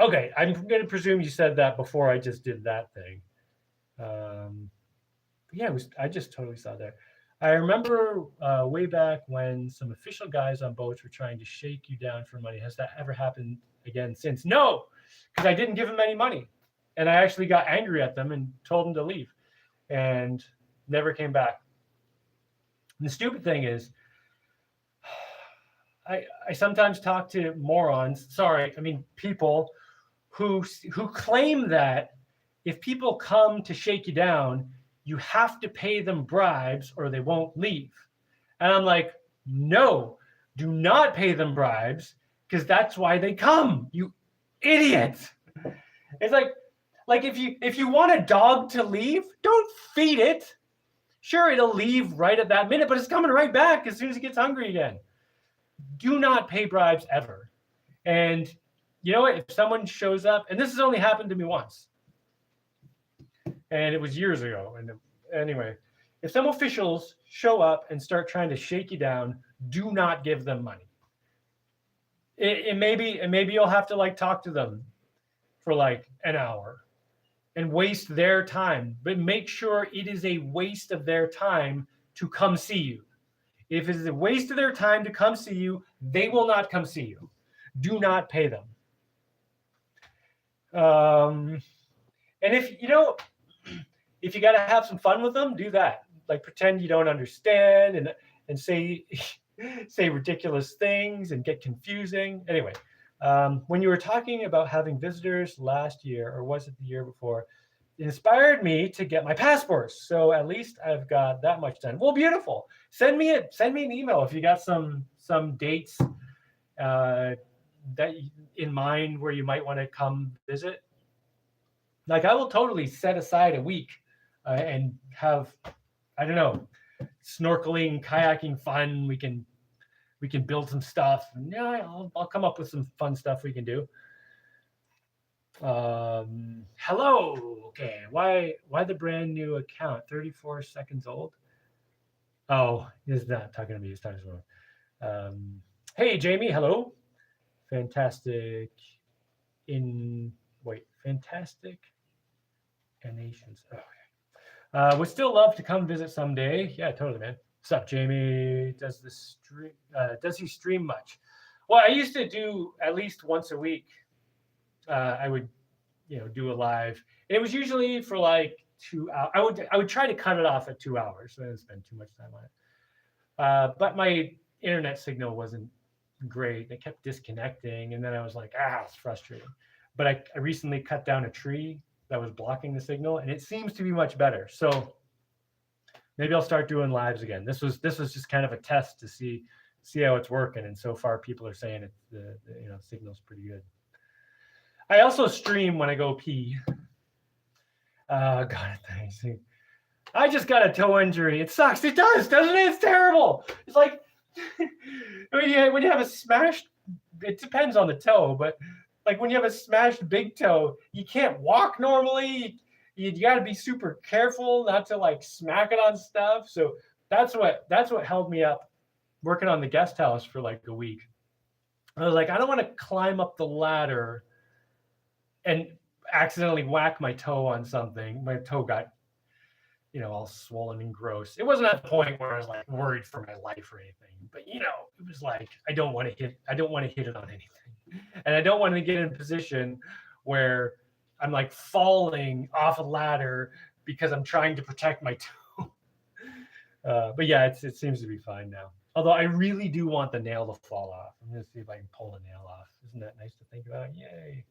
Okay, I'm going to presume you said that before I just did that thing. Yeah, I just totally saw that. I remember way back when some official guys on boats were trying to shake you down for money. Has that ever happened again since? No, because I didn't give them any money. And I actually got angry at them and told them to leave and never came back. And the stupid thing is, I sometimes talk to morons, people who claim that if people come to shake you down, you have to pay them bribes or they won't leave. And I'm like, no, do not pay them bribes because that's why they come, you idiot. It's like if you want a dog to leave, don't feed it. Sure, it'll leave right at that minute, but it's coming right back as soon as it gets hungry again. Do not pay bribes ever. And you know what? If someone shows up, and this has only happened to me once, and it was years ago. And anyway, if some officials show up and start trying to shake you down, do not give them money. Maybe you'll have to like talk to them for like an hour and waste their time, but make sure it is a waste of their time to come see you. If it is a waste of their time to come see you, they will not come see you. Do not pay them. And if if you got to have some fun with them, do that. Like pretend you don't understand and say say ridiculous things and get confusing. Anyway, when you were talking about having visitors last year, or was it the year before, it inspired me to get my passports. So at least I've got that much done. Well, beautiful. Send me an email if you got some dates that in mind where you might want to come visit. Like I will totally set aside a week and have, I don't know, snorkeling, kayaking fun. We can build some stuff. And yeah, I'll come up with some fun stuff we can do. Hello. Okay. Why the brand new account? 34 seconds old. Oh, he's not talking to me. He's talking to someone. Hey, Jaimie. Hello. Fantastic. Fantastic. And nations. Oh, okay. Would still love to come visit someday. Yeah, totally, man. What's up, Jaimie? Does he stream much? Well, I used to do at least once a week. I would, do a live. And it was usually for like 2 hours. I would try to cut it off at 2 hours, so I didn't spend too much time on it. But my internet signal wasn't great. It kept disconnecting, and then I was like, it's frustrating. But I recently cut down a tree that was blocking the signal, and it seems to be much better. So maybe I'll start doing lives again. This was just kind of a test to see how it's working, and so far people are saying the signal's pretty good. I also stream when I go pee. God, I just got a toe injury. It sucks. It does, doesn't it? It's terrible. It's like when you have a smashed. It depends on the toe, but like when you have a smashed big toe, you can't walk normally. You got to be super careful not to like smack it on stuff. So that's what held me up working on the guest house for like a week. I was like, I don't want to climb up the ladder and accidentally whack my toe on something. My toe got, all swollen and gross. It wasn't at the point where I was like worried for my life or anything, but it was like, I don't want to hit it on anything. And I don't want to get in a position where I'm like falling off a ladder because I'm trying to protect my toe. But yeah, it seems to be fine now. Although I really do want the nail to fall off. I'm going to see if I can pull the nail off. Isn't that nice to think about? Yay.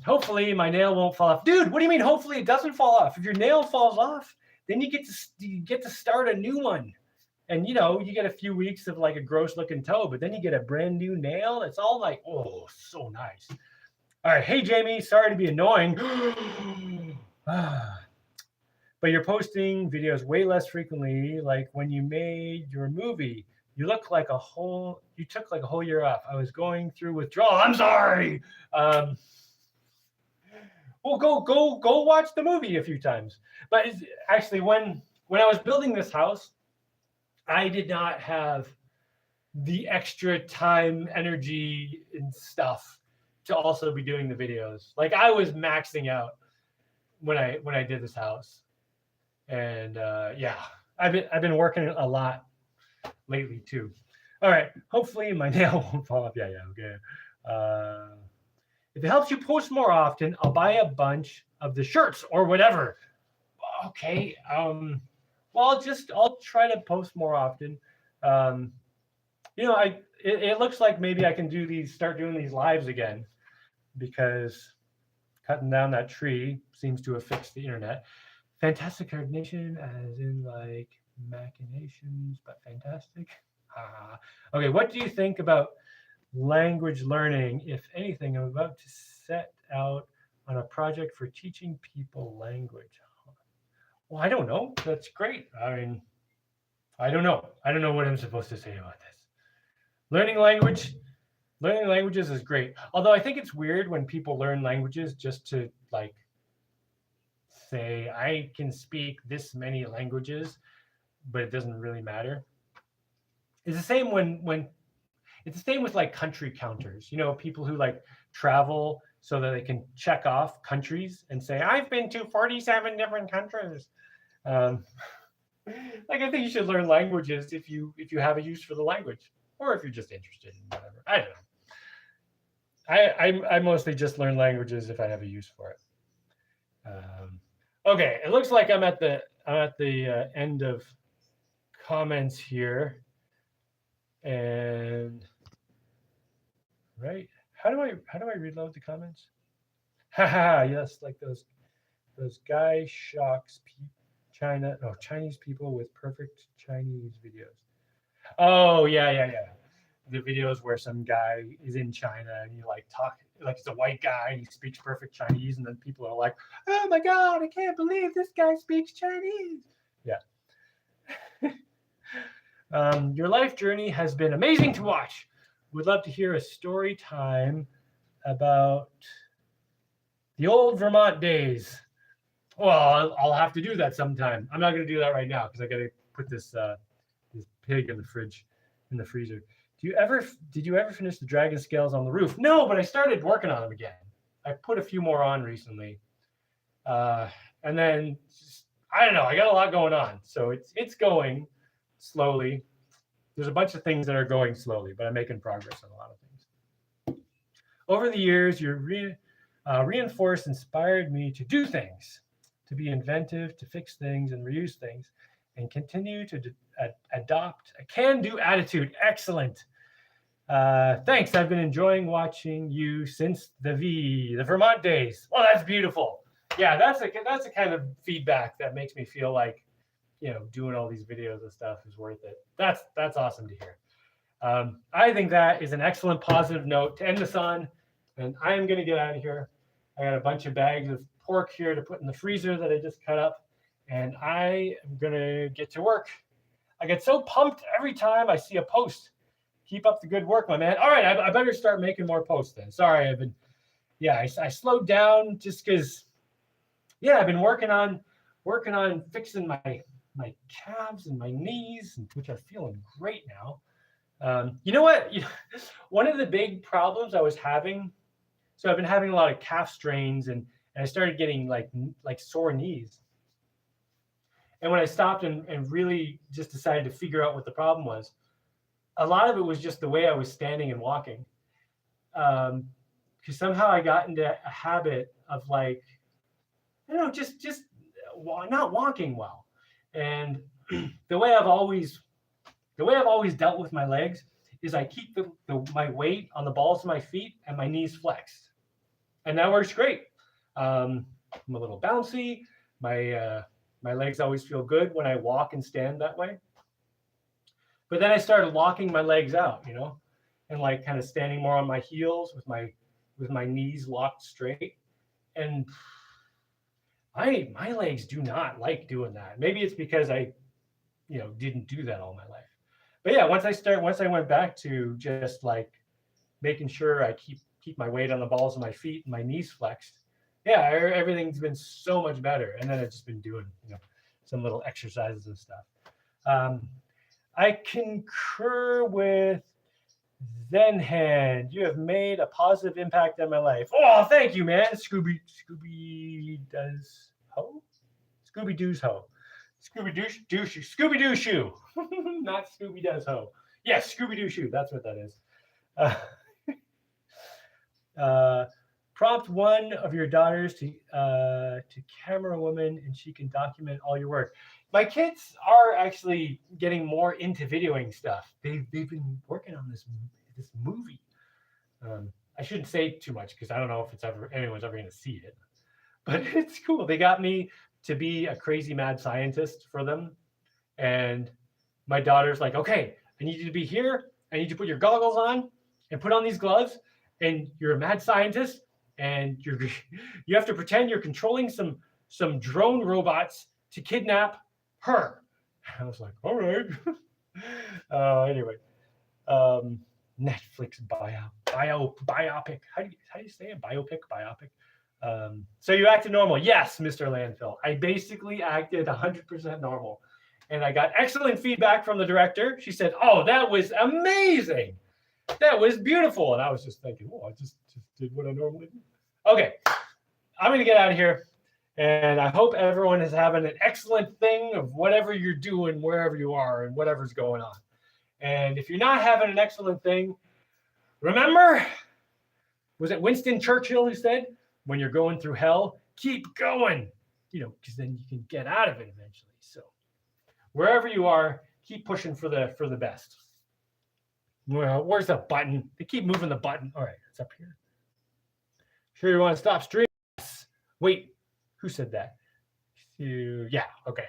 Hopefully my nail won't fall off. Dude, what do you mean hopefully it doesn't fall off? If your nail falls off, then you get to start a new one. And you get a few weeks of like a gross looking toe, but then you get a brand new nail. It's all like, oh, so nice. All right. Hey, Jaimie, sorry to be annoying. But you're posting videos way less frequently. Like when you made your movie, you took like a whole year off. I was going through withdrawal. I'm sorry. Well, go watch the movie a few times. But actually, when I was building this house, I did not have the extra time, energy, and stuff to also be doing the videos. Like I was maxing out when I did this house, and yeah, I've been working a lot lately too. All right, hopefully my nail won't fall off. Yeah, okay. If it helps you post more often, I'll buy a bunch of the shirts or whatever. Okay. Well, I'll try to post more often. It looks like maybe I can start doing these lives again, because cutting down that tree seems to have fixed the internet. Fantastic coordination, as in like machinations, but fantastic. Okay, what do you think about language learning? If anything, I'm about to set out on a project for teaching people language. Well, I don't know. That's great. I mean, I don't know. I don't know what I'm supposed to say about this. Learning languages is great. Although I think it's weird when people learn languages just to like say, I can speak this many languages, but it doesn't really matter. It's the same when it's the same with like country counters. People who like travel so that they can check off countries and say, I've been to 47 different countries. Like I think you should learn languages if you have a use for the language, or if you're just interested in whatever. I don't know. I mostly just learn languages if I have a use for it. Okay, it looks like I'm at the end of comments here, and right. How do I reload the comments? Haha, yes, like those guy shocks Chinese people with perfect Chinese videos. Oh yeah. The videos where some guy is in China and he like talk like it's a white guy and he speaks perfect Chinese, and then people are like, "Oh my god, I can't believe this guy speaks Chinese." Yeah. Your life journey has been amazing to watch. Would love to hear a story time about the old Vermont days. Well, I'll have to do that sometime. I'm not going to do that right now because I got to put this pig in the fridge, in the freezer. Did you ever finish the dragon scales on the roof? No, but I started working on them again. I put a few more on recently, and then I don't know. I got a lot going on, so it's going slowly. There's a bunch of things that are going slowly, but I'm making progress on a lot of things. Over the years, your reinforced inspired me to do things, to be inventive, to fix things and reuse things, and continue to adopt a can-do attitude. Excellent. Thanks. I've been enjoying watching you since the Vermont days. Well, that's beautiful. Yeah, that's a kind of feedback that makes me feel like, doing all these videos and stuff is worth it. That's awesome to hear. I think that is an excellent positive note to end this on, and I am going to get out of here. I got a bunch of bags of pork here to put in the freezer that I just cut up, and I am going to get to work. I get so pumped every time I see a post. Keep up the good work, my man. All right, I better start making more posts then. Sorry, I slowed down just because, I've been working on fixing my calves and my knees, which are feeling great now. You know what? One of the big problems I was having, so I've been having a lot of calf strains, and I started getting like sore knees. And when I stopped and really just decided to figure out what the problem was, a lot of it was just the way I was standing and walking. Because somehow I got into a habit of just not walking well. And the way I've always dealt with my legs is I keep my weight on the balls of my feet and my knees flexed, and that works great. I'm a little bouncy. My legs always feel good when I walk and stand that way. But then I started locking my legs out, and kind of standing more on my heels with my knees locked straight. And my legs do not like doing that. Maybe it's because I, didn't do that all my life. But yeah, once I went back to just making sure I keep my weight on the balls of my feet and my knees flexed, yeah, everything's been so much better. And then I've just been doing, some little exercises and stuff. I concur with Zenhand. You have made a positive impact on my life. Oh, thank you, man. Scooby does ho? Scooby Doo's ho. Scooby Doo shoe. Not Scooby does ho. Yes, Scooby Doo shoe. That's what that is. Prompt one of your daughters to camera woman, and she can document all your work. My kids are actually getting more into videoing stuff. They've been working on this movie. I shouldn't say too much because I don't know if anyone's ever going to see it, but it's cool. They got me to be a crazy mad scientist for them, and my daughter's like, "Okay, I need you to be here. I need you to put your goggles on and put on these gloves, and you're a mad scientist, and you have to pretend you're controlling some drone robots to kidnap her." I was like, all right. Anyway, Netflix biopic. How do you say it? Biopic. So you acted normal. Yes, Mr. Landfill. I basically acted 100% normal. And I got excellent feedback from the director. She said, "Oh, that was amazing. That was beautiful." And I was just thinking, I just did what I normally do. Okay, I'm going to get out of here. And I hope everyone is having an excellent thing of whatever you're doing, wherever you are, and whatever's going on. And if you're not having an excellent thing, remember, was it Winston Churchill who said, when you're going through hell, keep going, because then you can get out of it eventually. So wherever you are, keep pushing for the best. Well, where's the button? They keep moving the button. All right, it's up here. Sure you want to stop streaming? Wait, who said that? Yeah, okay.